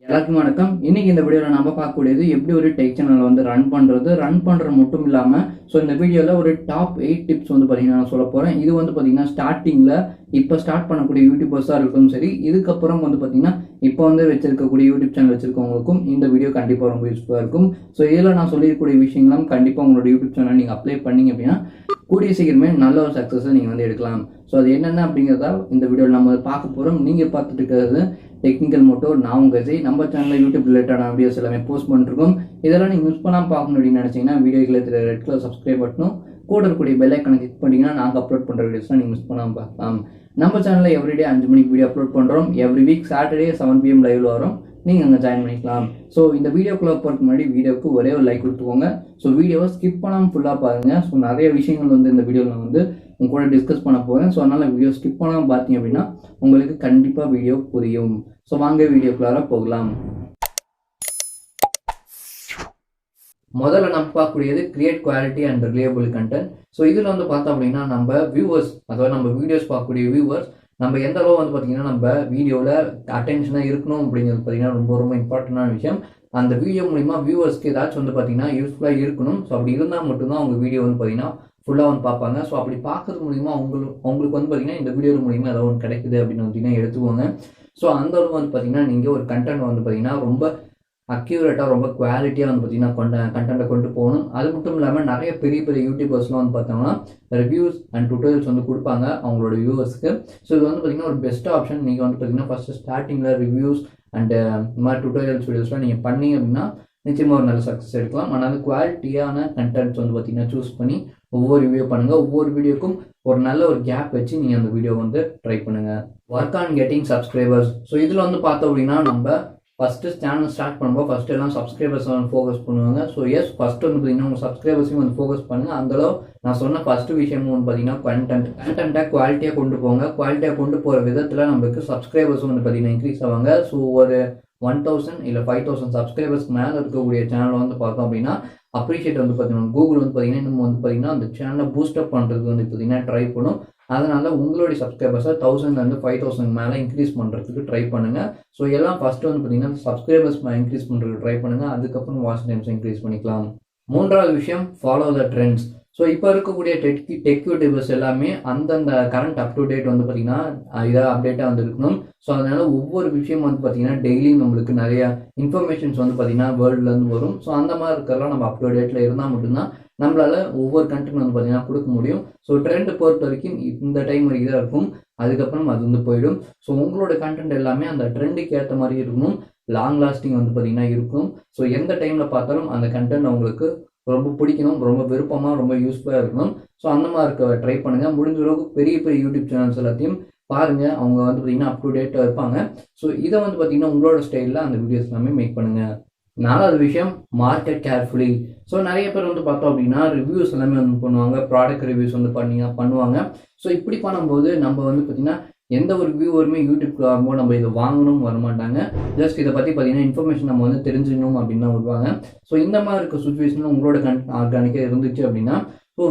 எல்லாருக்கும் வணக்கம். இன்னைக்கு இந்த வீடியோவில் நம்ம பார்க்கக்கூடியது எப்படி ஒரு டெக் சேனல் வந்து ரன் பண்ணுறது மட்டும் இல்லாமல் இந்த வீடியோவில் ஒரு டாப் 8 டிப்ஸ் வந்து பார்த்தீங்கன்னா நான் சொல்ல போகிறேன். இது வந்து பார்த்தீங்கன்னா ஸ்டார்டிங்கில் இப்போ ஸ்டார்ட் பண்ணக்கூடிய யூடியூபர்ஸாக இருக்கட்டும் சரி, இதுக்கப்புறம் வந்து பார்த்தீங்கன்னா இப்போ வந்து வச்சிருக்கக்கூடிய யூடியூப் சேனல் வச்சிருக்கவங்களுக்கும் இந்த வீடியோ கண்டிப்பாக ரொம்ப யூஸ்ஃபுல்லாக இருக்கும். இதில் நான் சொல்லியிருக்கக்கூடிய விஷயங்களும் கண்டிப்பாக உங்களோட யூடியூப் சேனல் நீங்கள் அப்ளை பண்ணீங்க அப்படின்னா கூடிய சீக்கிரமே நல்ல ஒரு சக்ஸஸை நீங்கள் வந்து எடுக்கலாம். அது என்னென்ன அப்படிங்கிறதா இந்த வீடியோவில் நம்ம பார்க்க போகிறோம். நீங்கள் பார்த்துட்டு இருக்கிறது டெக்னிக்கல் மோட்டோ. நான் உங்கள் விஜய். நம்ம சேனலில் யூடியூப் ரிலேட்டடான வீடியோஸ் எல்லாமே போஸ்ட் பண்ணிருக்கோம். இதெல்லாம் நீங்கள் மிஸ் பண்ணாமல் பார்க்கணும் அப்படின்னு நினச்சிங்கன்னா வீடியோக்கில் இருக்கிற ரெட் கலர் சப்ஸ்கிரைப் பட்டனும் கூட இருக்கக்கூடிய பெல் ஐக்கானை கிளிக் பண்ணிங்கன்னா நாங்கள் அப்லோட் பண்ணுற வீடியோஸ்லாம் நீங்கள் மிஸ் பண்ணாமல் பார்க்கலாம். நம்ம சேனலில் எவ்ரிடே 5 மணிக்கு வீடியோ அப்லோட் பண்ணுறோம். எவ்ரி வீக் சாட்டர்டே 7 PM லைவ்ல வரும். நீங்கள் அங்கே ஜாயின் பண்ணிக்கலாம். இந்த வீடியோக்குள்ளே போகிறதுக்கு முன்னாடி வீடியோவுக்கு ஒரே ஒரு லைக் கொடுத்துக்கோங்க. வீடியோவை ஸ்கிப் பண்ணாமல் ஃபுல்லாக பாருங்கள். நிறைய விஷயங்கள் வந்து இந்த வீடியோவில் நான் வந்து உங்க கூட டிஸ்கஸ் பண்ண போகிறேன். அதனால் வீடியோ ஸ்கிப் பண்ணாமல் பார்த்தீங்க அப்படின்னா உங்களுக்கு கண்டிப்பாக வீடியோ புரியும். வாங்க வீடியோக்குள்ளார போகலாம். முதல்ல நம்ம பார்க்கக்கூடியது create quality and reliable content. இதில் வந்து பார்த்தோம் அப்படின்னா நம்ம வியூவர்ஸ், அதாவது நம்ம வீடியோஸ் பார்க்கக்கூடிய வியூவர்ஸ் நம்ம எந்த அளவு வந்து பார்த்தீங்கன்னா நம்ம வீடியோவில் அட்டென்ஷனாக இருக்கணும் அப்படிங்கிறது பார்த்தீங்கன்னா ரொம்ப ரொம்ப இம்பார்ட்டண்டான விஷயம். அந்த வீடியோ மூலிமா வியூவர்ஸ்க்கு ஏதாச்சும் வந்து பார்த்தீங்கன்னா யூஸ்ஃபுல்லாக இருக்கணும். அப்படி இருந்தால் மட்டும்தான் அவங்க வீடியோ வந்து பார்த்தீங்கன்னா ஃபுல்லாக வந்து பார்ப்பாங்க. அப்படி பார்க்கறது மூலிமா அவங்களுக்கு வந்து பார்த்தீங்கன்னா இந்த வீடியோ மூலிமா ஏதாவது ஒன்று கிடைக்குது அப்படின்னு பார்த்தீங்கன்னா எடுத்துக்கோங்க. அந்த அளவு வந்து பார்த்தீங்கன்னா நீங்கள் ஒரு கண்டென்ட் வந்து பார்த்தீங்கன்னா ரொம்ப அக்யூரேட்டாக ரொம்ப குவாலிட்டியாக வந்து பார்த்தீங்கன்னா கண்டென்ட்டை கொண்டு போகணும். அது மட்டும் இல்லாமல் நிறைய பெரிய பெரிய யூடியூபர்ஸ்லாம் வந்து பார்த்தோம்னா ரிவ்யூஸ் அண்ட் டுட்டோரியல்ஸ் வந்து கொடுப்பாங்க அவங்களோட வியூவர்ஸ்க்கு. இது வந்து பார்த்தீங்கன்னா ஒரு பெஸ்ட் ஆப்ஷன். நீங்கள் வந்து பார்த்தீங்கன்னா ஃபஸ்ட்டு ஸ்டார்டிங்கில் ரிவ்யூஸ் அண்ட் இந்த மாதிரி டுட்டோரியல்ஸ் வீடியோஸ்லாம் நீங்கள் பண்ணீங்க அப்படின்னா நிச்சயமாக ஒரு நல்ல சக்ஸஸ் எடுக்கலாம். ஆனால் குவாலிட்டியான கண்டென்ட்ஸ் வந்து பார்த்தீங்கன்னா சூஸ் பண்ணி ஒவ்வொரு வீடியோ பண்ணுங்கள். ஒவ்வொரு வீடியோக்கும் ஒரு நல்ல ஒரு கேப் வச்சு நீங்கள் அந்த வீடியோ வந்து ட்ரை பண்ணுங்கள். Work on getting subscribers. இதில் வந்து பார்த்தோம் அப்படின்னா நம்ம ஃபஸ்ட்டு சேனல் ஸ்டார்ட் பண்ணும்போது ஃபஸ்ட்டு எல்லாம் சப்ஸ்கிரைபர்ஸ் வந்து ஃபோக்கஸ் பண்ணுவாங்க. ஃபஸ்ட்டு வந்து பார்த்தீங்கன்னா உங்கள் சப்ஸ்கிரைபர்ஸையும் வந்து ஃபோக்கஸ் பண்ணுங்கள். அந்தளவு நான் சொன்ன ஃபஸ்ட்டு விஷயமும் வந்து பார்த்தீங்கன்னா கண்டென்ட்டை குவாலிட்டியாக கொண்டு போங்க. குவாலிட்டியாக கொண்டு போகிற விதத்தில் நம்மளுக்கு சப்ஸ்கிரைபர்ஸும் வந்து பார்த்தீங்கன்னா இன்க்ரீஸ் ஆவாங்க. ஒரு 1000 இல்லை 5000 சப்ஸ்கிரைபர்ஸ்க்கு மேலே இருக்கக்கூடிய சேனல் வந்து பார்த்தோம் அப்படின்னா அப்ரிஷியேட் வந்து பார்த்தீங்கன்னா கூகுள் வந்து பார்த்தீங்கன்னா இன்னும் வந்து பார்த்தீங்கன்னா அந்த சேனலை பூஸ்டப் பண்ணுறதுக்கு வந்து பார்த்தீங்கன்னா ட்ரை பண்ணும். அதனால உங்களுடைய சப்ஸ்கிரைபர்ஸை 1000 5000 மேலே இன்க்ரீஸ் பண்ணுறதுக்கு ட்ரை பண்ணுங்கள். எல்லாம் ஃபஸ்ட்டு வந்து பார்த்தீங்கன்னா சப்ஸ்கிரைபர்ஸ் இன்க்ரீஸ் பண்ணுறதுக்கு ட்ரை பண்ணுங்கள். அதுக்கப்புறம் வாட்ச் டைம்ஸ் இன்க்ரீஸ் பண்ணிக்கலாம். மூன்றாவது விஷயம், ஃபாலோ த ட்ரெண்ட்ஸ். இப்போ இருக்கக்கூடிய டெக் யூடியூபர்ஸ் எல்லாமே அந்தந்த கரண்ட் அப் டு டேட் வந்து பார்த்தீங்கன்னா இதாக அப்டேட்டாக வந்து இருக்கணும். அதனால ஒவ்வொரு விஷயம் வந்து பார்த்தீங்கன்னா டெய்லியும் நம்மளுக்கு நிறைய இன்ஃபர்மேஷன்ஸ் வந்து பார்த்தீங்கன்னா வேர்ல்டுலேருந்து வரும். அந்த மாதிரி இருக்கிறலாம் நம்ம அப் டு டேட்டில் இருந்தால் மட்டும்தான் நம்மளால ஒவ்வொரு கண்டென்ட் வந்து பார்த்தீங்கன்னா கொடுக்க முடியும். ட்ரெண்ட் பொறுத்த வரைக்கும் இந்த டைம் வரைக்கும் தான் இருக்கும். அதுக்கப்புறம் அது வந்து போயிடும். உங்களோட கண்டென்ட் எல்லாமே அந்த ட்ரெண்டுக்கு ஏற்ற மாதிரி இருக்கணும். லாங் லாஸ்டிங் வந்து பார்த்தீங்கன்னா இருக்கும். எந்த டைமில் பார்த்தாலும் அந்த கண்டென்ட் அவங்களுக்கு ரொம்ப பிடிக்கணும், ரொம்ப விருப்பமாக ரொம்ப யூஸ்ஃபுல்லாக இருக்கணும். அந்த மாதிரி இருக்க ட்ரை பண்ணுங்கள். முடிஞ்ச அளவுக்கு பெரிய பெரிய யூடியூப் சேனல்ஸ் எல்லாத்தையும் பாருங்கள். அவங்க வந்து பார்த்தீங்கன்னா அப் டு டேட்டாக இருப்பாங்க. இதை வந்து பார்த்தீங்கன்னா உங்களோட ஸ்டைலில் அந்த வீடியோஸ் எல்லாமே மேக் பண்ணுங்கள். 4வது விஷயம், மார்க்கெட் கேர்ஃபுல்லி. நிறைய பேர் வந்து பார்த்தோம் அப்படின்னா ரிவ்யூஸ் எல்லாமே வந்து பண்ணுவாங்க. ப்ராடக்ட் ரிவ்யூஸ் வந்து பண்ணுவாங்க. இப்படி பண்ணும்போது நம்ம வந்து பார்த்தீங்கன்னா எந்த ஒரு வியூவருமே யூடியூப்க்கு வரும்போது நம்ம இதை வாங்கணும் வரமாட்டாங்க. ஜஸ்ட் இதை பற்றி பார்த்தீங்கன்னா இன்ஃபர்மேஷன் நம்ம வந்து தெரிஞ்சுக்கணும் அப்படின்னு தான் வருவாங்க. இந்த மாதிரி இருக்க சுச்சுவேஷனில் உங்களோட ஆர்கானிக்காக இருந்துச்சு அப்படின்னா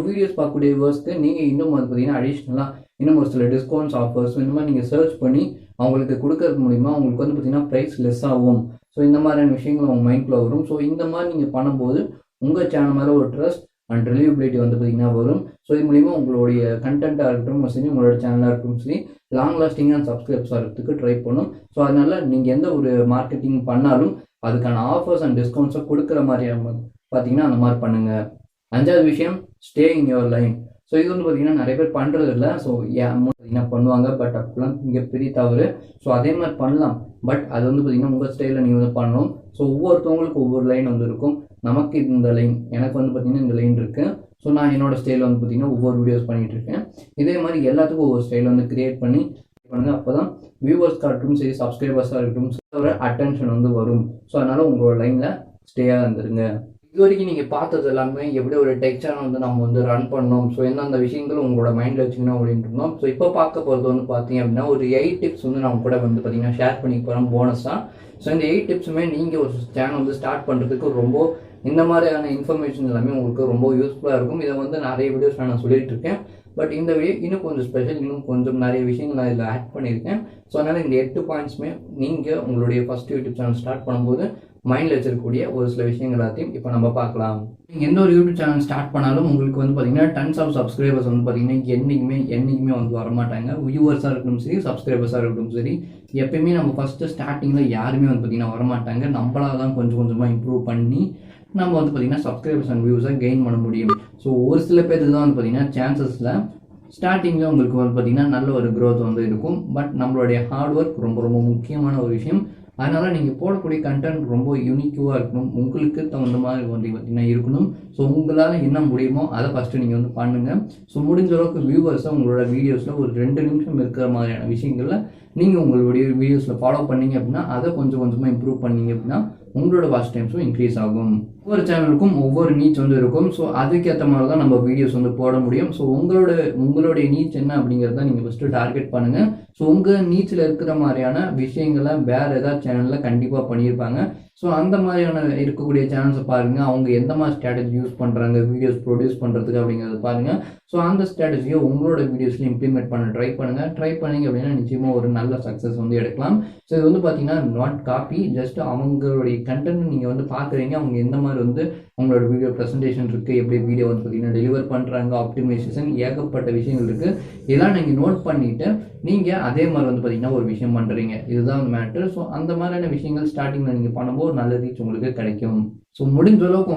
வீடியோஸ் பார்க்கக்கூடிய வியூவர்ஸ்க்கு நீங்கள் இன்னும் வந்து பார்த்தீங்கன்னா அடிஷ்னலாக இன்னும் ஒரு சில டிஸ்கவுண்ட்ஸ் ஆஃபர்ஸ் இந்த மாதிரி நீங்கள் சர்ச் பண்ணி அவங்களுக்கு கொடுக்கறது மூலிமா அவங்களுக்கு வந்து பார்த்தீங்கன்னா ப்ரைஸ் லெஸ் ஆகும். இந்த மாதிரியான விஷயங்கள் அவங்க மைண்ட்குள்ளே வரும். இந்த மாதிரி நீங்கள் பண்ணும்போது உங்கள் சேனல் மேலே ஒரு ட்ரஸ்ட் அண்ட் ரிலையபிலிட்டி வந்து பார்த்தீங்கன்னா வரும். இது மூலிமா உங்களுடைய கண்டென்ட்டாக இருக்கட்டும் சரி, உங்களோட சேனலாக இருக்கட்டும் சரி, லாங் லாஸ்டிங்கான சப்ஸ்கிரைப்ஸ் ஆகிறதுக்கு ட்ரை பண்ணும். அதனால நீங்கள் எந்த ஒரு மார்க்கெட்டிங் பண்ணாலும் அதுக்கான ஆஃபர்ஸ் அண்ட் டிஸ்கவுண்ட்ஸை கொடுக்குற மாதிரி பார்த்தீங்கன்னா அந்த மாதிரி பண்ணுங்கள். 5வது விஷயம், ஸ்டே இன் யுவர் லைன். இது வந்து பார்த்தீங்கன்னா நிறைய பேர் பண்ணுறது இல்லை. பார்த்தீங்கன்னா பண்ணுவாங்க, பட் அப்படிலாம் மிகப்பெரிய தவறு. அதே மாதிரி பண்ணலாம், பட் அது வந்து பார்த்தீங்கன்னா உங்கள் ஸ்டைலில் நீங்கள் வந்து பண்ணணும். ஒவ்வொருத்தவங்களுக்கு ஒவ்வொரு லைன் வந்து இருக்கும். நமக்கு இந்த லைன், எனக்கு வந்து பார்த்தீங்கன்னா இந்த லைன் இருக்குது. நான் என்னோட ஸ்டைலில் வந்து பார்த்தீங்கன்னா ஒவ்வொரு வீடியோஸ் பண்ணிகிட்டு இருக்கேன். இதே மாதிரி எல்லாத்துக்கும் ஒவ்வொரு ஸ்டைல் வந்து கிரியேட் பண்ணி பண்ணுங்கள். அப்போ தான் வியூவர்ஸ்க்காக இருக்கட்டும் சரி, சப்ஸ்கிரைபர்ஸாக இருக்கட்டும் ஒரு அட்டென்ஷன் வந்து வரும். அதனால் உங்களோட லைனில் ஸ்டேயாக இருந்துருங்க. இது வரைக்கும் நீங்கள் பார்த்தது எல்லாமே எப்படி ஒரு டெக் சேனல் வந்து நம்ம வந்து ரன் பண்ணணும், எந்தெந்த விஷயங்கள் உங்களோட மைண்டில் வச்சுக்கணும் அப்படின்ட்டு இருந்தோம். இப்போ பார்க்க போகிறது வந்து பார்த்தீங்க அப்படின்னா ஒரு 8 டிப்ஸ் வந்து நம்ம கூட வந்து பார்த்தீங்கன்னா ஷேர் பண்ணி போகிறோம் போனஸாக. இந்த 8 டிப்ஸுமே நீங்கள் ஒரு சேனல் வந்து ஸ்டார்ட் பண்ணுறதுக்கு ரொம்ப இந்த மாதிரியான இன்ஃபர்மேஷன் எல்லாமே உங்களுக்கு ரொம்ப யூஸ்ஃபுல்லாக இருக்கும். இதை வந்து நிறைய வீடியோஸ் நான் சொல்லிட்டு இருக்கேன். பட் இந்த வீடியோ இன்னும் கொஞ்சம் ஸ்பெஷல், இன்னும் கொஞ்சம் நிறைய விஷயங்கள் நான் இதில் ஆட் பண்ணியிருக்கேன். ஸோ அதனால் இந்த 8 பாயிண்ட்ஸுமே நீங்கள் உங்களுடைய ஃபஸ்ட் யூடியூப் சேனல் ஸ்டார்ட் பண்ணும்போது மைண்டில் வச்சிருக்கக்கூடிய ஒரு சில விஷயங்கள் எல்லாத்தையும் இப்போ நம்ம பார்க்கலாம். நீங்கள் எந்த ஒரு யூடியூப் சேனல் ஸ்டார்ட் பண்ணாலும் உங்களுக்கு வந்து பார்த்தீங்கன்னா டன்ஸ் ஆஃப் சப்ஸ்கிரைபர்ஸ் வந்து பார்த்தீங்கன்னா என்றைக்குமே வந்து வரமாட்டாங்க. வியூவர்ஸாக இருக்கட்டும் சரி, சப்ஸ்கிரைபர்ஸாக இருக்கட்டும் சரி, எப்பயுமே நம்ம ஃபஸ்ட்டு ஸ்டார்டிங்கில் யாருமே வந்து பார்த்தீங்கன்னா வரமாட்டாங்க. நம்மளாக தான் கொஞ்சம் கொஞ்சமாக இம்ப்ரூவ் பண்ணி நம்ம வந்து பார்த்தீங்கன்னா சப்ஸ்கிரைபர்ஸ் அண்ட் வியூஸை கெயின் பண்ண முடியும். ஸோ ஒரு சில பேருக்கு தான் வந்து பார்த்தீங்கன்னா சான்சஸில் ஸ்டார்டிங்கில் உங்களுக்கு வந்து பார்த்தீங்கன்னா நல்ல ஒரு க்ரோத் வந்து இருக்கும். பட் நம்மளுடைய ஹார்ட் ஒர்க் ரொம்ப ரொம்ப முக்கியமான ஒரு விஷயம். அதனால் நீங்கள் போடக்கூடிய கண்டென்ட் ரொம்ப யூனிக்காக இருக்கணும், உங்களுக்கு தகுந்த மாதிரி வந்து பார்த்தீங்கன்னா இருக்கணும். ஸோ உங்களால் என்ன முடியுமோ அதை ஃபஸ்ட்டு நீங்கள் வந்து பண்ணுங்கள். ஸோ முடிஞ்ச அளவுக்கு வியூவர்ஸை உங்களோட வீடியோஸில் ஒரு 2 நிமிஷம் இருக்கிற மாதிரியான விஷயங்களில் நீங்கள் உங்களுடைய வீடியோஸில் ஃபாலோ பண்ணீங்க அப்படின்னா அதை கொஞ்சம் கொஞ்சமாக இம்ப்ரூவ் பண்ணீங்க அப்படின்னா உங்களோட வாட்ச் டைம்ஸும் இன்க்ரீஸ் ஆகும். ஒவ்வொரு சேனலுக்கும் ஒவ்வொரு நீச் வந்து இருக்கும். ஸோ அதுக்கேற்ற மாதிரி தான் நம்ம வீடியோஸ் வந்து போட முடியும். ஸோ உங்களுடைய நீச் என்ன அப்படிங்கிறத நீங்கள் ஃபஸ்ட்டு டார்கெட் பண்ணுங்கள். ஸோ உங்கள் நீச்சில் இருக்கிற மாதிரியான விஷயங்களை வேறு ஏதாவது சேனலில் கண்டிப்பாக பண்ணியிருப்பாங்க. ஸோ அந்த மாதிரியான இருக்கக்கூடிய சேனல்ஸை பாருங்கள், அவங்க எந்த மாதிரி ஸ்ட்ராட்டஜி யூஸ் பண்ணுறாங்க வீடியோஸ் ப்ரொடியூஸ் பண்ணுறதுக்கு அப்படிங்கிறத பாருங்கள். ஸோ அந்த ஸ்ட்ராட்டஜியை உங்களோட வீடியோஸில் இம்ப்ளிமெண்ட் பண்ண ட்ரை பண்ணிங்க அப்படின்னா நிச்சயமாக ஒரு நல்ல சக்ஸஸ் வந்து எடுக்கலாம். ஸோ இது வந்து பார்த்தீங்கன்னா நாட் காப்பி, ஜஸ்ட் அவங்களுடைய கண்டென்ட் நீங்கள் வந்து பார்க்குறீங்க, அவங்க எந்த மாதிரி வந்து அவங்களோட வீடியோ ப்ரெசன்டேஷன் இருக்குது, எப்படி வீடியோ வந்து பார்த்தீங்கன்னா டெலிவர் பண்ணுறாங்க, ஆப்டிமைசேஷன், ஏகப்பட்ட விஷயங்கள் இருக்குது. இதெல்லாம் நீங்கள் நோட் பண்ணிவிட்டு நீங்கள் அதே மாதிரி வந்து பார்த்தீங்கன்னா ஒரு விஷயம் பண்ணுறீங்க, இதுதான் வந்து மேட்ரு. ஸோ அந்த மாதிரியான விஷயங்கள் ஸ்டார்டிங்கில் நீங்கள் பண்ணும்போது நல்ல ரீச் உங்களுக்கு கிடைக்கும். ஸோ முடிஞ்ச அளவுக்கு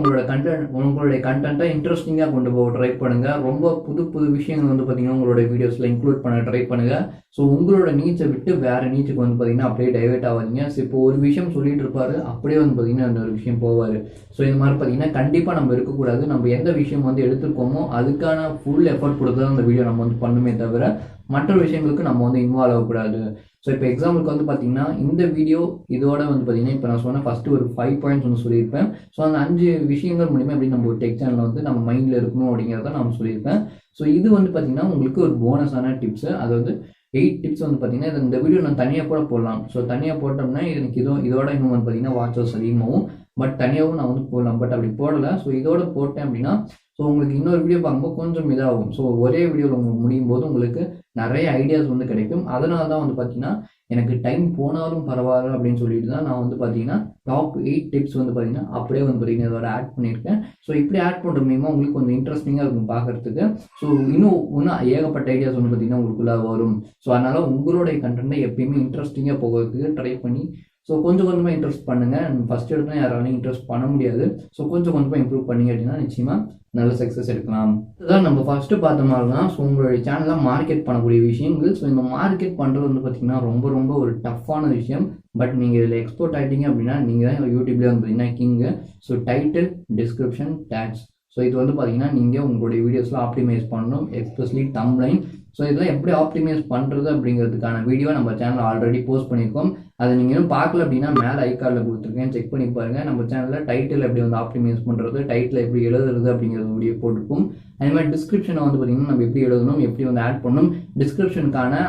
உங்களுடைய கண்டென்ட்டை இன்ட்ரெஸ்டிங்காக கொண்டு போக ட்ரை பண்ணுங்கள். ரொம்ப புது விஷயங்கள் வந்து பார்த்தீங்கன்னா உங்களோட வீடியோஸில் இன்க்ளூட் பண்ண ட்ரை பண்ணுங்கள். ஸோ உங்களோட நீச்சை விட்டு வேறு நீச்சுக்கு வந்து பார்த்தீங்கன்னா அப்படியே டைவெர்ட் ஆகாதீங்க. ஸோ இப்போ ஒரு விஷயம் சொல்லிட்டு இருப்பாரு, அப்படியே வந்து பார்த்தீங்கன்னா அந்த ஒரு விஷயம் போவார். ஸோ இந்த மாதிரி பார்த்தீங்கன்னா கண்டிப்பாக நம்ம இருக்கக்கூடாது. நம்ம எந்த விஷயம் வந்து எடுத்துருக்கோமோ அதுக்கான ஃபுல் எஃபர்ட் கொடுத்து தான் அந்த வீடியோ நம்ம வந்து பண்ணுமே தவிர மற்ற விஷயங்களுக்கு நம்ம வந்து இன்வால்வ் ஆகக்கூடாது. ஸோ இப்போ எக்ஸாம்பிளுக்கு வந்து பார்த்தீங்கன்னா இந்த வீடியோ இதோட வந்து பார்த்தீங்கன்னா இப்போ நான் சொன்ன ஃபஸ்ட்டு ஒரு 5 பாயிண்ட்ஸ் வந்து சொல்லியிருப்பேன். ஸோ அந்த 5 விஷயங்கள் மூலிமா எப்படி நம்ம ஒரு டெக் சேனலில் வந்து நம்ம மைண்டில் இருக்கணும் அப்படிங்கிறத நான் சொல்லியிருப்பேன். ஸோ இது வந்து பார்த்தீங்கன்னா உங்களுக்கு ஒரு போனஸான டிப்ஸு, அதாவது 8 டிப்ஸ் வந்து பார்த்தீங்கன்னா இந்த வீடியோ நான் தனியாக கூட போடலாம். ஸோ தனியாக போட்டோம்னா எனக்கு இதோட இன்னும் வந்து பார்த்தீங்கன்னா வாட்சஸ் அதிகமாகும். பட் தனியாகவும் நான் வந்து போடலாம், பட் அப்படி போடலை. ஸோ இதோட போட்டேன் அப்படின்னா ஸோ உங்களுக்கு இன்னொரு வீடியோ பார்க்கும்போது கொஞ்சம் இதாகும். ஸோ ஒரே வீடியோவில் உங்களுக்கு முடியும் போது உங்களுக்கு நிறைய ஐடியாஸ் வந்து கிடைக்கும். அதனால தான் வந்து பார்த்தீங்கன்னா எனக்கு டைம் போனாலும் பரவாயில்ல அப்படின்னு சொல்லிட்டு தான் நான் வந்து பார்த்தீங்கன்னா டாப் 8 டிப்ஸ் வந்து பார்த்தீங்கன்னா அப்படியே வந்து பார்த்தீங்கன்னா இதோட ஆட் பண்ணியிருக்கேன். ஸோ இப்படி ஆட் பண்ணுற மூலியமாக உங்களுக்கு கொஞ்சம் இன்ட்ரெஸ்டிங்காக இருக்கும் பார்க்குறதுக்கு. ஸோ இன்னும் ஏகப்பட்ட ஐடியாஸ் வந்து பார்த்தீங்கன்னா உங்களுக்குள்ளே வரும். ஸோ அதனால் உங்களுடைய கண்டென்ட்டை எப்பயுமே இன்ட்ரெஸ்டிங்காக போகிறதுக்கு ட்ரை பண்ணி ஸோ கொஞ்சம் கொஞ்சமாக இன்ட்ரெஸ்ட் பண்ணுங்கள். ஃபஸ்ட் எடுத்தால் யாராலையும் இன்ட்ரெஸ்ட் பண்ண முடியாது. ஸோ கொஞ்சம் கொஞ்சமாக இம்ப்ரூவ் பண்ணிங்க அப்படின்னா நிச்சயமாக நல்ல சக்ஸஸ் எடுக்கலாம். இதுதான் நம்ம ஃபஸ்ட்டு பார்த்த மாதிரி தான். ஸோ உங்களுடைய சேனலில் மார்க்கெட் பண்ணக்கூடிய விஷயங்கள். ஸோ இந்த மார்க்கெட் பண்ணுறது வந்து பார்த்திங்கன்னா ரொம்ப ரொம்ப ஒரு டஃப்பான விஷயம். பட் நீங்கள் இதில் எக்ஸ்போர்ட் ஆகிட்டீங்க அப்படின்னா நீங்கள் தான் யூடியூப்லேயே வந்து பார்த்தீங்கன்னா கிங்கு. So title, description, tags, so இது வந்து பார்த்தீங்கன்னா நீங்கள் உங்களுடைய வீடியோஸில் ஆப்டிமைஸ் பண்ணணும், எஸ்பெஷலி தம்ப்லைன். ஸோ இதெல்லாம் எப்படி ஆப்டிமைஸ் பண்ணுறது அப்படிங்கிறதுக்கான வீடியோ நம்ம சேனலில் ஆல்ரெடி போஸ்ட் பண்ணியிருக்கோம். அதை நீங்கள் இன்னும் பார்க்கல அப்படின்னா மேலே ஐகார்டில் கொடுத்துருக்கேன், செக் பண்ணி பாருங்கள். நம்ம சேனலில் டைட்டில் எப்படி வந்து ஆப்டிமைஸ் பண்ணுறது, டைட்டில் எப்படி எழுதுறது அப்படிங்கிறது வீடியோ போட்டிருக்கும். அதே மாதிரி டிஸ்கிரிப்ஷனை வந்து பார்த்திங்கன்னா நம்ம எப்படி எழுதணும், எப்படி வந்து ஆட் பண்ணணும், டிஸ்கிரிப்ஷனுக்கான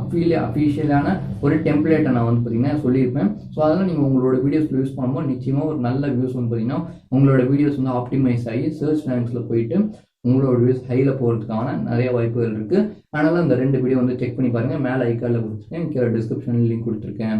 அஃபீஷியலான ஒரு டெம்ப்ளேட்டை நான் வந்து பார்த்திங்கன்னா சொல்லியிருப்பேன். ஸோ அதெல்லாம் நீங்கள் உங்களோட வீடியோஸில் யூஸ் பண்ணும்போது நிச்சயமாக ஒரு நல்ல வியூஸ் வந்து பார்த்திங்கன்னா உங்களோட வீடியோஸ் வந்து ஆப்டிமைஸ் ஆகி சர்ச் ரேங்க்ஸில் போயிட்டு உங்களோட வியூஸ் ஹையில் போகிறதுக்கான நிறைய வாய்ப்புகள் இருக்குது. அதனால் அந்த 2 வீடியோ வந்து செக் பண்ணி பாருங்கள். மேலே ஐகார்டில் கொடுத்துருக்கேன், கீழே டிஸ்கிரிப்ஷனில் லிங்க் கொடுத்துருக்கேன்.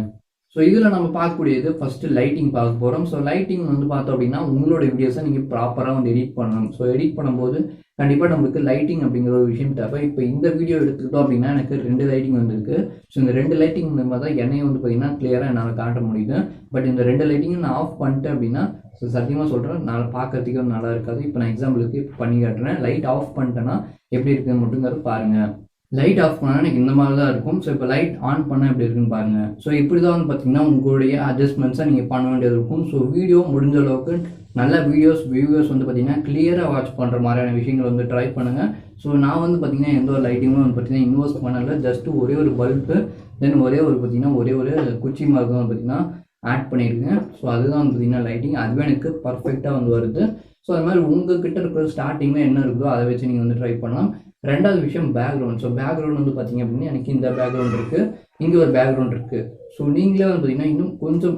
ஸோ இதில் நம்ம பார்க்கக்கூடியது ஃபஸ்ட்டு லைட்டிங் பார்க்க போகிறோம். ஸோ லைட்டிங் வந்து பார்த்தோம் அப்படின்னா உங்களோட வீடியோஸை நீங்கள் ப்ராப்பராக வந்து எடிட் பண்ணணும். ஸோ எடிட் பண்ணும்போது கண்டிப்பாக நம்மளுக்கு லைட்டிங் அப்படிங்கிற ஒரு விஷயம் தேவை. இப்போ இந்த வீடியோ எடுத்துக்கிட்டோம் அப்படின்னா எனக்கு 2 லைட்டிங் வந்துருக்கு. ஸோ இந்த 2 லைட்டிங் மூலமாக தான் என்னையை வந்து பார்த்திங்கன்னா கிளியராக என்னால் காட்ட முடியுது. பட் இந்த 2 லைட்டிங்கும் நான் ஆஃப் பண்ணிட்டேன் அப்படின்னா ஸோ சத்தியமாக சொல்கிறேன், நான் பார்க்கறதுக்கு நல்லா இருக்காது. இப்போ நான் எக்ஸாம்பிளுக்கு பண்ணி காட்டுறேன். லைட் ஆஃப் பண்ணிட்டேன்னா எப்படி இருக்குன்னு மட்டுங்கிறது பாருங்கள். லைட் ஆஃப் பண்ணால் எனக்கு இந்த மாதிரி தான் இருக்கும். ஸோ இப்போ லைட் ஆன் பண்ணால் எப்படி இருக்குன்னு பாருங்கள். ஸோ இப்படி தான் வந்து பார்த்தீங்கன்னா உங்களுடைய அட்ஜஸ்ட்மெண்ட்ஸை நீங்கள் பண்ண வேண்டியது இருக்கும். ஸோ வீடியோ முடிஞ்ச அளவுக்கு நல்ல வியூவர்ஸ் வந்து பார்த்தீங்கன்னா கிளியராக வாட்ச் பண்ணுற மாதிரியான விஷயங்கள் வந்து ட்ரை பண்ணுங்கள். ஸோ நான் வந்து பார்த்தீங்கன்னா எந்த ஒரு லைட்டிங்கும் வந்து பார்த்தீங்கன்னா இன்வெஸ்ட் பண்ணலை. ஜஸ்ட்டு ஒரே ஒரு பல்பு, தென் ஒரே ஒரு குச்சி மாதிரி தான் பார்த்தீங்கன்னா ஆட் பண்ணியிருக்கேன். ஸோ அதுதான் வந்து பார்த்தீங்கன்னா லைட்டிங். அதுவே எனக்கு பர்ஃபெக்டாக வந்து வருது. ஸோ அது மாதிரி உங்ககிட்ட இருக்கிற ஸ்டார்டிங்கில் என்ன இருக்குதோ அதை வச்சு நீங்கள் வந்து ட்ரை பண்ணலாம். ரெண்டாவது விஷயம் பேக்ரவுண்ட். ஸோ பேக்ரவுண்ட் வந்து பார்த்தீங்க அப்படின்னா எனக்கு இந்த பேக்ரவுண்ட் இருக்குது, இங்கே ஒரு பேக்ரவுண்ட் இருக்குது. ஸோ நீங்களே வந்து பார்த்தீங்கன்னா இன்னும் கொஞ்சம்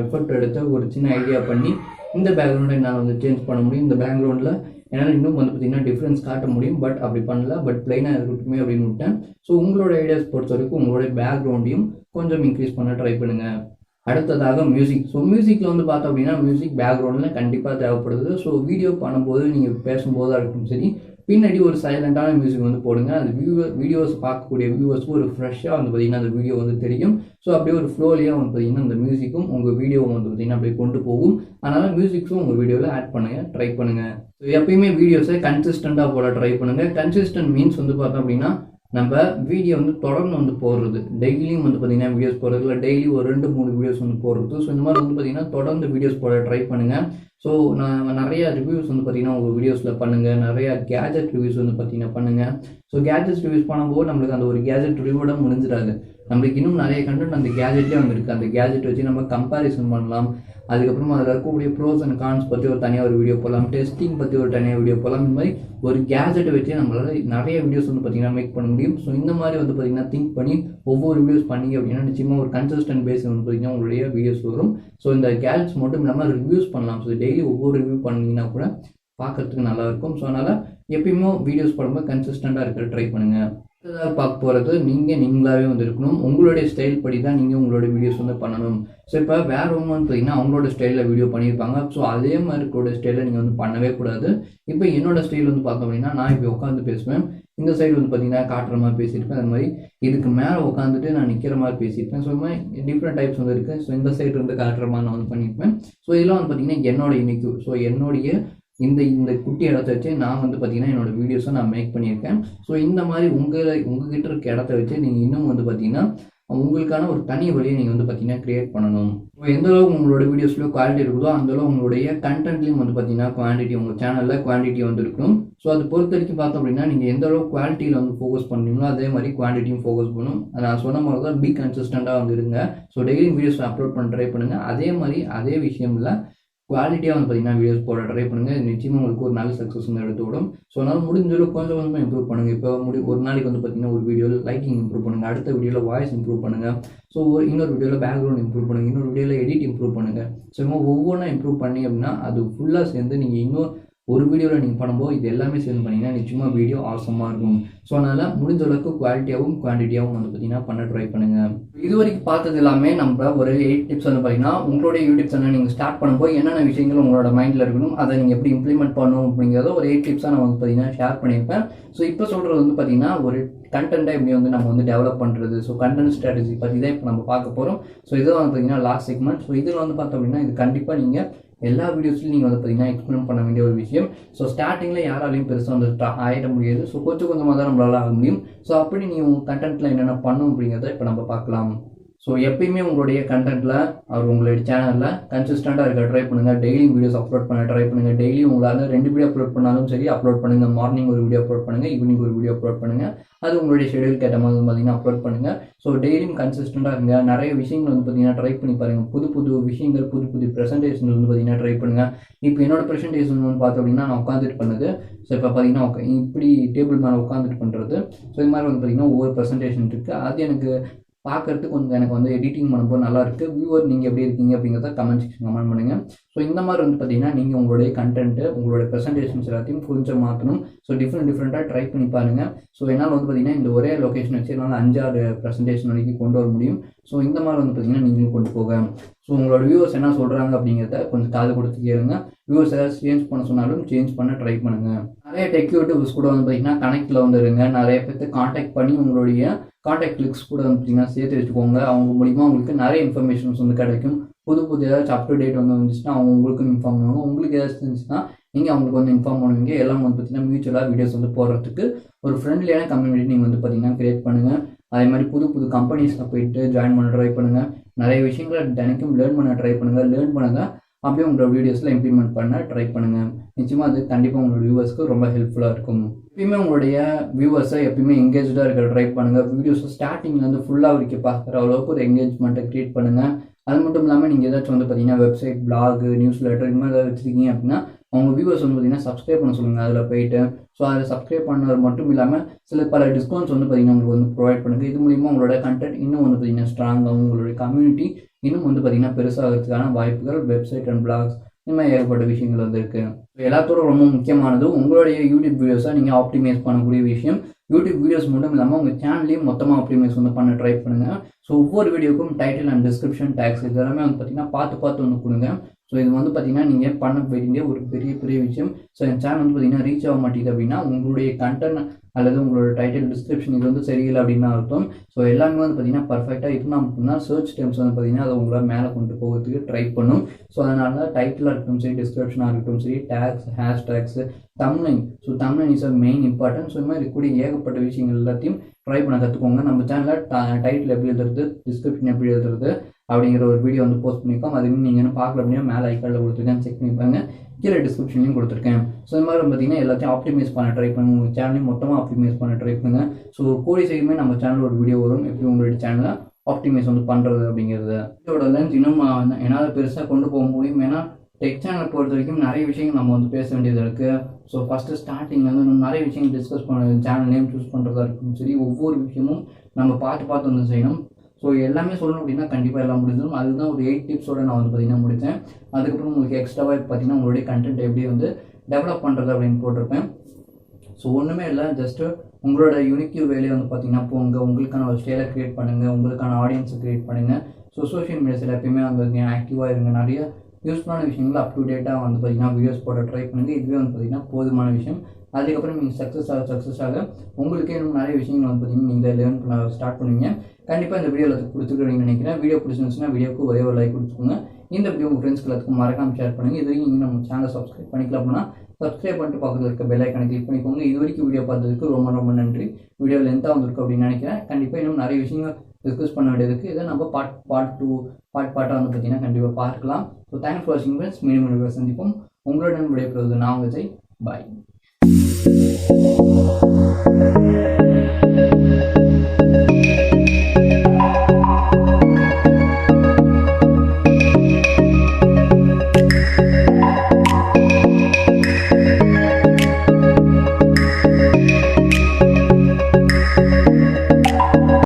எஃபர்ட் எடுத்து ஒரு சின்ன ஐடியா பண்ணி இந்த பேக்ரவுண்டை நான் வந்து சேஞ்ச் பண்ண முடியும். இந்த பேக்ரவுண்டில் என்னால் இன்னும் வந்து பார்த்தீங்கன்னா டிஃப்ரென்ஸ் காட்ட முடியும். பட் அப்படி பண்ணல. பட் பிளைனாக இருக்கட்டுமே அப்படின்னு விட்டேன். ஸோ உங்களோட ஐடியாஸ் பொறுத்த வரைக்கும் உங்களோட பேக்ரவுண்டையும் கொஞ்சம் இன்க்ரீஸ் பண்ண ட்ரை பண்ணுங்கள். அடுத்ததாக மியூசிக். ஸோ மியூசிக்கில் வந்து பார்த்தோம் அப்படின்னா மியூசிக் பேக்ரவுண்டில் கண்டிப்பாக தேவைப்படுது. ஸோ வீடியோ பண்ணும்போது நீங்கள் பேசும்போதாக இருக்கட்டும் சரி, பின்னாடி ஒரு சைலண்டான மியூசிக் வந்து போடுங்க. அது வீடியோஸ் பார்க்கக்கூடிய வியூவர்ஸ்க்கு ஒரு ஃப்ரெஷ்ஷாக வந்து பார்த்திங்கன்னா அந்த வீடியோ வந்து தெரியும். ஸோ அப்படியே ஒரு ஃப்ளோலியாக வந்து பார்த்திங்கன்னா அந்த மியூசிக்கும் உங்கள் வீடியோவும் வந்து பார்த்திங்கன்னா அப்படியே கொண்டு போகும். அதனால் மியூசிக்ஸும் உங்கள் வீடியோவில் ஆட் பண்ணுங்கள், ட்ரை பண்ணுங்கள். ஸோ எப்பயுமே வீடியோஸை கன்சிஸ்டண்ட்டாக போட ட்ரை பண்ணுங்கள். கன்சிஸ்டன்ட் மீன்ஸ் வந்து பார்த்தோம் அப்படின்னா நம்ம வீடியோ வந்து தொடர்ந்து வந்து போடுறது, டெய்லியும் வந்து பார்த்திங்கன்னா வீடியோஸ் போடுறது, இல்லை டெய்லி ஒரு 2-3 வீடியோஸ் வந்து போடுறது. ஸோ இந்த மாதிரி வந்து பார்த்திங்கன்னா தொடர்ந்து வீடியோஸ் போட ட்ரை பண்ணுங்கள். ஸோ நான் நிறையா ரிவ்யூஸ் வந்து பார்த்திங்கன்னா உங்கள் வீடியோஸில் பண்ணுங்கள். நிறையா கேஜெட் ரிவ்யூஸ் வந்து பார்த்திங்கன்னா பண்ணுங்கள். ஸோ கேஜெட்ஸ் ரிவ்யூஸ் பண்ணும்போது நம்மளுக்கு அந்த ஒரு கேஜெட் ரிவ்யூவோட முடிஞ்சிடாது. நம்மளுக்கு இன்னும் நிறைய கண்டென்ட் அந்த கேஜெட்லேயே வந்து இருக்குது. அந்த கேஜெட் வச்சு நம்ம கம்பேரிசன் பண்ணலாம். அதுக்கப்புறமா அதில் இருக்கக்கூடிய ப்ரோஸ் அண்ட் கான்ஸ் பற்றி ஒரு தனியாக ஒரு வீடியோ போடலாம், டெஸ்டிங் பற்றி ஒரு தனியாக வீடியோ போடலாம். இந்த மாதிரி ஒரு கேஜெட்டை வச்சு நம்மளால் நிறைய வீடியோஸ் வந்து பார்த்திங்கன்னா மேக் பண்ண முடியும். ஸோ இந்த மாதிரி வந்து பார்த்திங்கன்னா திங்க் பண்ணி ஒவ்வொரு வீடியோஸ் பண்ணிங்க அப்படின்னா நிச்சயமாக ஒரு கன்சிஸ்டன்ட் பேஸ் வந்து பார்த்திங்கன்னா உங்களுடைய வீடியோஸ் வரும். ஸோ இந்த கேஜெட்ஸ் மட்டும் இல்லாமல் ரிவ்யூஸ் பண்ணலாம். ஸோ டெய்லி ஒவ்வொரு ரிவ்யூ பண்ணிங்கன்னா கூட பார்க்கறதுக்கு நல்லா இருக்கும். ஸோ அதனால் எப்பயுமே வீடியோஸ் போடும்போது கன்சிஸ்டண்ட்டாக இருக்க ட்ரை பண்ணுங்கள். பார்க்க போகிறது நீங்களாகவே வந்து இருக்கணும். உங்களுடைய ஸ்டைல் படி தான் நீங்கள் உங்களோட வீடியோஸ் வந்து பண்ணணும். ஸோ இப்போ வேறவங்க வந்து பார்த்தீங்கன்னா அவங்களோட ஸ்டைலில் வீடியோ பண்ணியிருப்பாங்க. ஸோ அதே மாதிரி இருக்கோட ஸ்டைலில் நீங்கள் வந்து பண்ணவே கூடாது. இப்போ என்னோட ஸ்டைல் வந்து பார்த்தோம் அப்படின்னா நான் இப்போ உட்காந்து பேசுவேன். இந்த சைடு வந்து பார்த்தீங்கன்னா காட்டுற மாதிரி பேசியிருப்பேன். அது மாதிரி இதுக்கு மேலே உட்காந்துட்டு நான் நிற்கிற மாதிரி பேசியிருப்பேன். ஸோ இந்த மாதிரி டிஃப்ரெண்ட் டைப்ஸ் வந்து இருக்குது. ஸோ இந்த சைடு வந்து காட்டுற மாதிரி நான் வந்து பண்ணியிருப்பேன். ஸோ இதெல்லாம் வந்து பார்த்தீங்கன்னா என்னோட யூனிக். ஸோ என்னுடைய இந்த குட்டி இடத்த வச்சு நான் வந்து பார்த்தீங்கன்னா என்னோட வீடியோஸை நான் மேக் பண்ணியிருக்கேன். ஸோ இந்த மாதிரி உங்ககிட்ட இருக்க இடத்த வச்சு நீங்கள் இன்னும் வந்து பார்த்தீங்கன்னா உங்களுக்கான ஒரு தனி வழியை நீங்கள் வந்து பார்த்தீங்கன்னா கிரியேட் பண்ணணும். இப்போ எந்த அளவுக்கு உங்களோட வீடியோஸ்லையும் குவாலிட்டி இருக்குதோ அந்த அளவு உங்களுடைய கண்டென்ட்லையும் வந்து பார்த்தீங்கன்னா குவான்டிட்டி, உங்கள் சேனலில் குவான்டிட்டி வந்து இருக்கணும். ஸோ அது பொறுத்த வரைக்கும் பார்த்தோம் அப்படின்னா நீங்கள் எந்த அளவுக்கு குவாலிட்டியில் வந்து ஃபோக்கஸ் பண்ணுறீங்களோ அதே மாதிரி குவான்டிட்டியும் ஃபோக்கஸ் பண்ணணும். நான் சொன்ன மாதிரி தான் பி கன்சிஸ்டண்ட்டாக வந்து இருங்க. ஸோ டெய்லி வீடியோஸ் அப்லோட் பண்ண ட்ரை பண்ணுங்கள். அதே மாதிரி அதே விஷயம்ல குவாலிட்டியாக வந்து பார்த்தீங்கன்னா வீடியோஸ் போட ட்ரை பண்ணுங்கள். நிச்சயமாக உங்களுக்கு ஒரு நல்ல சக்ஸஸ் வந்து எடுத்து விடும். ஸோ அதனால் முடிஞ்சளவுக்கு கொஞ்சம் கொஞ்சமாக இம்ப்ரூவ் பண்ணுங்கள். இப்போ ஒரு நாளைக்கு வந்து பார்த்தீங்கன்னா ஒரு வீடியோவில் லைட்டிங் இம்ப்ரூவ் பண்ணுங்கள், அடுத்த வீடியோவில் வாய்ஸ் இம்ப்ரூவ் பண்ணுங்கள். ஸோ இன்னொரு வீடியோவில் பேக்ரவுண்ட் இம்ப்ரூவ் பண்ணுங்கள், இன்னொரு வீடியோவில் எடிட் இம்ப்ரூவ் பண்ணுங்கள். ஸோ ஒவ்வொன்றா இம்ப்ரூவ் பண்ணி அப்படின்னா அது ஃபுல்லாக சேர்ந்து நீங்கள் இன்னும் ஒரு வீடியோவில் நீங்கள் பண்ணும்போது இது எல்லாமே சேர்ந்து பண்ணிங்கன்னா நிச்சயமாக வீடியோ ஆசமாக இருக்கும். ஸோ அதனால் முடிஞ்ச அளவுக்கு குவாலிட்டியாகவும் குவான்டிட்டியாகவும் வந்து பார்த்தீங்கன்னா பண்ண ட்ரை பண்ணுங்கள். இது வரைக்கும் பார்த்தது எல்லாமே நம்ம ஒரு 8 டிப்ஸ் வந்து பார்த்தீங்கன்னா உங்களுடைய யூடியூப் சேனல் நீங்கள் ஸ்டார்ட் பண்ணும்போது என்னென்ன விஷயங்கள் உங்களோட மைண்டில் இருக்கணும், அதை நீங்கள் எப்படி இம்ப்ளிமெண்ட் பண்ணணும் அப்படிங்கிறத ஒரு 8 டிப்ஸாக நான் வந்து பார்த்தீங்கன்னா ஷேர் பண்ணியிருப்பேன். ஸோ இப்போ சொல்கிறது வந்து பார்த்தீங்கன்னா ஒரு கண்டென்ட்டை எப்படி வந்து நம்ம வந்து டெவலப் பண்ணுறது, ஸோ கண்டென்ட் ஸ்ட்ராட்டஜி பற்றி தான் இப்போ நம்ம பார்க்க போகிறோம். ஸோ இதில் வந்து பார்த்தீங்கன்னா லாஸ்ட் செக்மெண்ட். ஸோ இதில் வந்து பார்த்தோம் அப்படின்னா இது கண்டிப்பாக நீங்கள் எல்லா வீடியோஸ்லையும் நீங்கள் வந்து பார்த்தீங்கன்னா எக்ஸ்பிளைன் பண்ண வேண்டிய ஒரு விஷயம். ஸோ ஸ்டார்டிங்கில் யாராலையும் பெருசாக வந்து ஆகிட முடியாது. ஸோ கொஞ்சம் கொஞ்சமாக தான் நம்மளால ஆக முடியும். ஸோ அப்படி நீங்கள் உங்கள் கண்டென்ட்டில் என்னென்ன பண்ணும் அப்படிங்கிறத இப்போ நம்ம பார்க்கலாம். ஸோ எப்பயுமே உங்களுடைய கண்டென்ட்டில் உங்களுடைய சேனலில் கன்சிஸ்டண்ட்டாக இருக்க ட்ரை பண்ணுங்கள். டெய்லி வீடியோஸ் அப்லோட் பண்ண ட்ரை பண்ணுங்கள். டெய்லி உங்களால் 2 வீடியோ அப்லோட் பண்ணாலும் சரி அப்லோட் பண்ணுங்கள். மார்னிங் ஒரு வீடியோ அப்லோட் பண்ணுங்கள், ஈவினிங் ஒரு வீடியோ அப்லோட் பண்ணுங்கள். அது உங்களுடைய ஷெடியூல் கேட்ட மாதிரி பார்த்தீங்கன்னா அப்லோட் பண்ணுங்கள். ஸோ டெய்லியும் கன்சிஸ்டண்ட்டாக இருங்க. நிறைய விஷயங்கள் வந்து பார்த்தீங்கன்னா ட்ரை பண்ணி பாருங்கள். புது விஷயங்கள், புது ப்ரெசன்டேஷன் வந்து பார்த்தீங்கன்னா ட்ரை பண்ணுங்கள். இப்போ என்னோட ப்ரெசன்டேஷன் வந்து பார்த்தோம் அப்படின்னா நான் உட்காந்துட்டு பண்ணது. ஸோ இப்போ பார்த்தீங்கன்னா இப்படி டேபிள் மேலே உட்காந்துட்டு பண்ணுறது. ஸோ இது மாதிரி வந்து பார்த்தீங்கன்னா ஒவ்வொரு ப்ரெசன்டேஷன் இருக்குது. அது எனக்கு பார்க்குறதுக்கு கொஞ்சம் எனக்கு வந்து எடிட்டிங் பண்ணும்போது நல்லாயிருக்கு. வியூவர் நீங்கள் எப்படி இருக்கீங்க அப்படிங்கிறத கமெண்ட் செக்ஷன் கமெண்ட் பண்ணுங்கள். ஸோ இந்த மாதிரி வந்து பார்த்தீங்கன்னா நீங்கள் உங்களுடைய கண்டென்ட்டு, உங்களுடைய ப்ரெசன்டேஷன்ஸ் எல்லாத்தையும் கொஞ்சம் மாற்றணும். ஸோ டிஃப்ரெண்ட்டாக ட்ரை பண்ணி பாருங்கள். ஸோ என்னால் வந்து பார்த்தீங்கன்னா இந்த ஒரே லொக்கேஷன் வச்சு என்னால் 5-6 ப்ரெசன்டேஷன் வரைக்கும் கொண்டு வர முடியும். ஸோ இந்த மாதிரி வந்து பார்த்தீங்கன்னா நீங்களும் கொண்டு போக. ஸோ உங்களோட வியூவர்ஸ் என்ன சொல்கிறாங்க அப்படிங்கிறத கொஞ்சம் காது கொடுத்து கேளுங்க. வியூவர்ஸ் ஏதாவது சேஞ்ச் பண்ண சொன்னாலும் சேஞ்ச் பண்ண ட்ரை பண்ணுங்கள். நிறைய டெக் யூடியூபர்ஸ் கூட வந்து பார்த்தீங்கன்னா கனெக்டில் வந்து இருங்க. நிறைய பேர்த்து காண்டாக்ட் பண்ணி உங்களுடைய காண்டாக்ட் லிங்க்ஸ் கூட வந்து பார்த்தீங்கன்னா சேர்த்து வச்சுக்கோங்க. அவங்க மூலிமா உங்களுக்கு நிறைய இன்ஃபர்மேஷன்ஸ் வந்து கிடைக்கும். புது ஏதாச்சும் அப் டு டேட் வந்து வந்துச்சுன்னா அவங்க உங்களுக்கும் இன்ஃபார்ம் பண்ணுவாங்க. உங்களுக்கு ஏதாச்சும் இருந்துச்சுன்னா நீங்கள் அவங்களுக்கு வந்து இன்ஃபார்ம் பண்ணுவீங்க. எல்லாம் வந்து பார்த்தீங்கன்னா மியூச்சுவலாக வீடியோஸ் வந்து போடுறதுக்கு ஒரு ஃப்ரெண்ட்லியான கம்யூனிட்டி நீங்கள் வந்து பார்த்தீங்கன்னா கிரியேட் பண்ணுங்கள். அதே மாதிரி புது கம்பெனிஸில் போயிட்டு ஜாயின் பண்ண ட்ரை பண்ணுங்கள். நிறைய விஷயங்களை தினைக்கும் லேர்ன் பண்ண ட்ரை பண்ணுங்கள். அப்படியே உங்களோட வீடியோஸில் இம்ப்ளிமெண்ட் பண்ண ட்ரை பண்ணுங்கள். நிச்சயமாக அது கண்டிப்பாக உங்களோட வியூவர்ஸ்க்கு ரொம்ப ஹெல்ப்ஃபுல்லாக இருக்கும். எப்பயுமே உங்களுடைய வியூவர்ஸை எப்பயுமே எங்கேஜாக இருக்க ட்ரை பண்ணுங்கள். வீடியோஸை ஸ்டார்டிங்லேருந்து ஃபுல்லாக வரைக்கும் பார்க்குற அளவுக்கு ஒரு என்கேஜ்மெண்ட்டை க்ரியேட் பண்ணுங்கள். அது மட்டும் இல்லாமல் நீங்கள் ஏதாச்சும் வந்து பார்த்தீங்கன்னா வெப்சைட், பிளாக், நியூஸ் லெட்டர் இது மாதிரி ஏதாவது வச்சுருக்கீங்க அப்படின்னா அவங்க வியூவர்ஸ் வந்து பார்த்தீங்கன்னா சப்ஸ்கிரைப் பண்ண சொல்லுங்கள் அதில் போயிட்டு. ஸோ அதை சப்ஸ்கிரைப் பண்ணது மட்டும் இல்லாமல் பல டிஸ்கவுண்ட்ஸ் வந்து பார்த்தீங்கன்னா உங்களுக்கு வந்து ப்ரொவைட் பண்ணுங்கள். இது மூலிமா உங்களோட கண்டென்ட் இன்னும் வந்து பார்த்தீங்கன்னா ஸ்ட்ராங்காகவும் உங்களுடைய கம்யூனிட்டி இன்னும் வந்து பார்த்தீங்கன்னா பெருசாகிறதுக்கான வாய்ப்புகள் வெப்சைட் அண்ட் பிளாக்ஸ் இந்த மாதிரி ஏகப்பட்ட விஷயங்கள் வந்துருக்கு. எல்லாத்தோட ரொம்ப முக்கியமானது உங்களுடைய யூடியூப் வீடியோஸை நீங்கள் ஆப்டிமைஸ் பண்ணக்கூடிய விஷயம். யூடியூப் வீடியோஸ் மட்டும் இல்லாமல் உங்கள் சேனல்லையும் மொத்தமாக ஆப்டிமைஸ் வந்து பண்ண ட்ரை பண்ணுங்கள். ஸோ ஒவ்வொரு வீடியோக்கும் டைட்டில் அண்ட் டிஸ்கிரிப்ஷன் டேக்ஸ் இது எல்லாமே வந்து பார்த்தீங்கன்னா பார்த்து வந்து கொடுங்க. ஸோ இது வந்து பார்த்தீங்கன்னா நீங்கள் பண்ண வேண்டிய ஒரு பெரிய விஷயம். ஸோ என் சேனல் வந்து பார்த்தீங்கன்னா ரீச் ஆக மாட்டேங்குது அப்படின்னா உங்களுடைய கண்டென்ட் அல்லது உங்களோட டைட்டில் டிஸ்கிரிப்ஷன் இது வந்து சரியில்லை அப்படின்னு அர்த்தம். ஸோ எல்லாமே வந்து பார்த்தீங்கன்னா பர்ஃபெக்டாக இருந்தால் மட்டும்தான் சர்ச் டைம்ஸ் வந்து பார்த்தீங்கன்னா அதை உங்களால் மேலே கொண்டு போகிறதுக்கு ட்ரை பண்ணும். ஸோ அதனால டைட்டிலாக இருக்கட்டும் சரி, டிஸ்கிரிப்ஷனாக இருக்கட்டும் சரி, tags, hashtags, thumbnail. So thumbnail is a main important. So இந்த மாதிரி இருக்கக்கூடிய ஏகப்பட்ட விஷயங்கள் எல்லாத்தையும் ட்ரை பண்ண கற்றுக்கோங்க. நம்ம சேனலில் டைட்டில் எப்படி எழுதுறது, டிஸ்கிரிப்ஷன் எப்படி எழுதுறது அப்படிங்கிற ஒரு வீடியோ வந்து போஸ்ட் பண்ணியிருக்கோம். அது நீங்கள் என்ன பார்க்கல அப்படின்னா மேலே ஐக்கார்டில் கொடுத்துருக்கேன், செக் பண்ணி பாருங்க. கீழே டிஸ்கிரிப்ஷன்லையும் கொடுத்துருக்கேன். ஸோ இந்த மாதிரி பார்த்தீங்கன்னா எல்லாத்தையும் ஆப்டிமைஸ் பண்ண ட்ரை பண்ணுங்க. உங்கள் சேனலையும் மொத்தமாக ஆப்டிமைஸ் பண்ண ட்ரை பண்ணுங்க. ஸோ கூடிய சீக்கிரமே நம்ம சேனலில் ஒரு வீடியோ வரும், எப்படி உங்களுடைய சேனலை ஆப்டிமைஸ் வந்து பண்ணுறது அப்படிங்கிறது. இதோட லென்த் இன்னும் என்னால் பெருசாக கொண்டு போக முடியும். ஏன்னா டெக் சேனலை பொறுத்த வரைக்கும் நிறைய விஷயங்கள் நம்ம வந்து பேச வேண்டியது இருக்குது. ஸோ ஃபஸ்ட்டு ஸ்டார்டிங்கில் வந்து நம்ம நிறைய விஷயங்கள் டிஸ்கஸ் பண்ண, சேனல் நேம் சூஸ் பண்ணுறதா இருக்கும் சரி, ஒவ்வொரு விஷயமும் நம்ம பார்த்து வந்து செய்யணும். ஸோ எல்லாமே சொல்லணும் அப்படின்னா கண்டிப்பாக எல்லாம் முடிஞ்சிடும். அதுதான் ஒரு 8 டிப்ஸோடு நான் வந்து பார்த்தீங்கன்னா முடித்தேன். அதுக்கப்புறம் உங்களுக்கு எக்ஸ்ட்ராவாக பார்த்தீங்கன்னா உங்களுடைய கண்டென்ட் எப்படி வந்து டெவலப் பண்ணுறது அப்படின்னு போட்டிருப்பேன். ஸோ ஒன்றுமே இல்லை, ஜஸ்ட்டு உங்களோட யூனிக் வேலையை வந்து பார்த்தீங்கன்னா போங்க, உங்களுக்கான ஒரு ஸ்டைலை க்ரியேட் பண்ணுங்கள், உங்களுக்கான ஆடியன்ஸை க்ரியேட் பண்ணுங்கள். ஸோ சோஷியல் மீடியாஸில் எப்பயுமே வந்து ஆக்டிவாக இருங்க. நிறைய யூஸ்ஃபுல்லான விஷயங்கள் அப் டு டேட்டாக வந்து பார்த்தீங்கன்னா வீடியோஸ் போட ட்ரை பண்ணுங்கள். இதுவே வந்து பார்த்தீங்கன்னா போதுமான விஷயம். அதுக்கப்புறம் நீங்கள் சக்ஸஸ் ஆக உங்களுக்கே இன்னும் நிறைய விஷயங்கள் வந்து பார்த்தீங்கன்னா நீங்கள் லேர்ன் பண்ண ஸ்டார்ட் பண்ணுவீங்க. கண்டிப்பாக இந்த வீடியோ எல்லாத்துக்கும் கொடுத்துருக்கீங்கன்னு நினைக்கிறேன். வீடியோ பிடிச்சிருந்துச்சுன்னா வீடியோக்கு ஒரே ஒரு லைக் கொடுத்துக்கோங்க. இந்த வீடியோ உங்கள் ஃப்ரெண்ட்ஸ்க்கு எல்லாத்துக்கும் மறக்காமல் ஷேர் பண்ணுங்கள். இது வரைக்கும் நீங்கள் நம்ம சேனலை சப்ஸ்கிரைப் பண்ணிக்கலாம் அப்படின்னா சப்ஸ்கிரைப் பண்ணிட்டு பக்கத்தில் இருக்க பெல் ஐக்கானை கிளிக் பண்ணிக்கோங்க. இது வரைக்கும் வீடியோ பார்த்ததுக்கு ரொம்ப நன்றி. வீடியோ லென்த்தாக வந்திருக்கு அப்படின்னு நினைக்கிறேன். கண்டிப்பாக இன்னும் நிறைய விஷயங்கள் டிஸ்கஸ் பண்ண வேண்டியதுக்கு இதை நம்ம பார்ட்டாக வந்து பார்த்தீங்கன்னா கண்டிப்பாக பார்க்கலாம். ஸோ தேங்க்ஸ் ஃபார் வாட்சிங் ஃப்ரெண்ட்ஸ். மீண்டும் சந்திப்போம். உங்களுடன் விடைபெறுவது நான் உங்கள் ஜெய். பாய்.